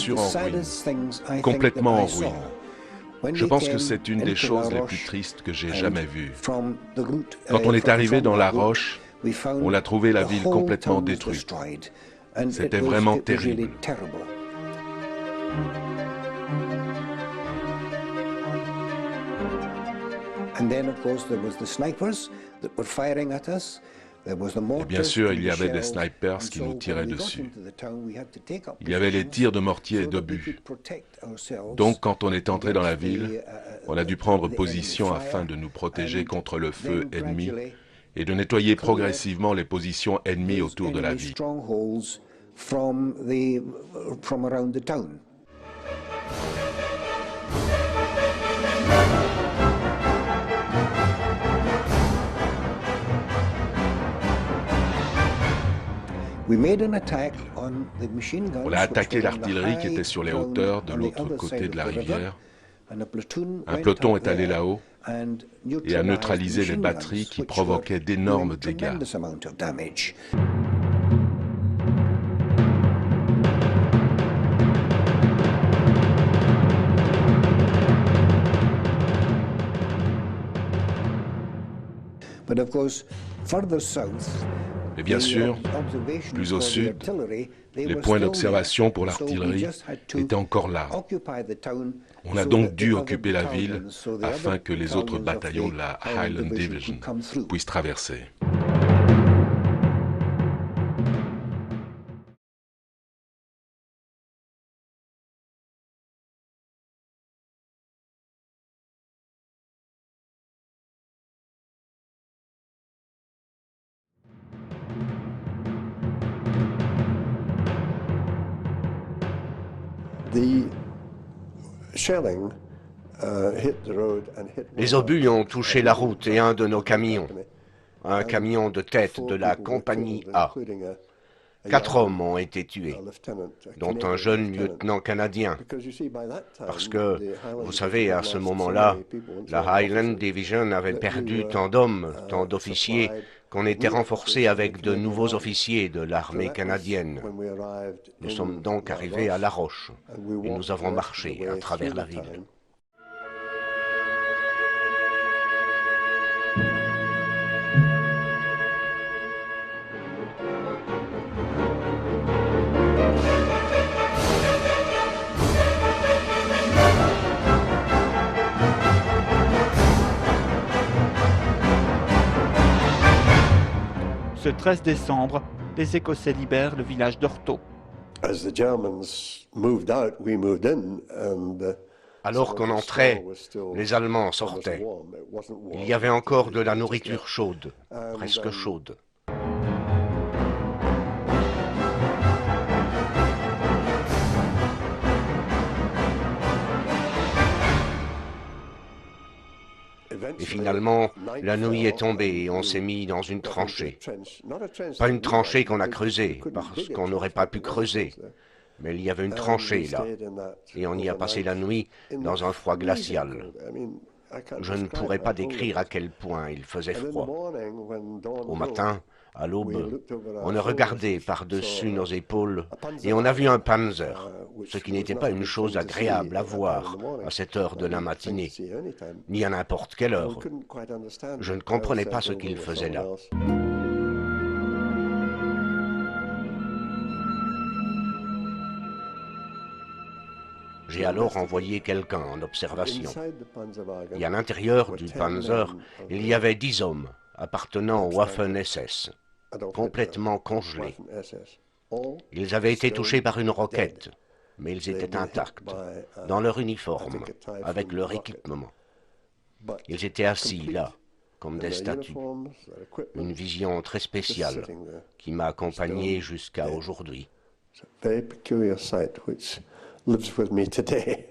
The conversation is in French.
sûr en ruine, complètement en ruine. Je pense que c'est une des choses les plus tristes que j'ai jamais vues. Quand on est arrivé dans la roche, on a trouvé la ville complètement détruite. C'était vraiment terrible. Et bien sûr, il y avait des snipers qui nous tiraient dessus. Il y avait les tirs de mortier et d'obus. Donc, quand on est entré dans la ville, on a dû prendre position afin de nous protéger contre le feu ennemi et de nettoyer progressivement les positions ennemies autour de la ville. On a attaqué l'artillerie qui était sur les hauteurs de l'autre côté de la rivière. Un peloton est allé là-haut et a neutralisé les batteries qui provoquaient d'énormes dégâts. Mais bien sûr, plus au sud, les points d'observation pour l'artillerie étaient encore là. On a donc dû occuper la ville afin que les autres bataillons de la Highland Division puissent traverser. Les obus ont touché la route et un de nos camions, un camion de tête de la compagnie A. 4 hommes ont été tués, dont un jeune lieutenant canadien. Parce que, vous savez, à ce moment-là, la Highland Division avait perdu tant d'hommes, tant d'officiers, qu'on était renforcé avec de nouveaux officiers de l'armée canadienne. Nous sommes donc arrivés à La Roche et nous avons marché à travers la ville. Ce 13 décembre, les Écossais libèrent le village d'Orto. Alors qu'on entrait, les Allemands sortaient. Il y avait encore de la nourriture chaude, presque chaude. Et finalement, la nuit est tombée et on s'est mis dans une tranchée. Pas une tranchée qu'on a creusée, parce qu'on n'aurait pas pu creuser. Mais il y avait une tranchée là, et on y a passé la nuit dans un froid glacial. Je ne pourrais pas décrire à quel point il faisait froid. Au matin, à l'aube, on a regardé par-dessus nos épaules et on a vu un Panzer, ce qui n'était pas une chose agréable à voir à cette heure de la matinée, ni à n'importe quelle heure. Je ne comprenais pas ce qu'il faisait là. J'ai alors envoyé quelqu'un en observation. Et à l'intérieur du Panzer, il y avait 10 hommes appartenant au Waffen-SS, complètement congelés. Ils avaient été touchés par une roquette, mais ils étaient intacts, dans leur uniforme, avec leur équipement. Ils étaient assis là, comme des statues. Une vision très spéciale qui m'a accompagné jusqu'à aujourd'hui. Lives with me today.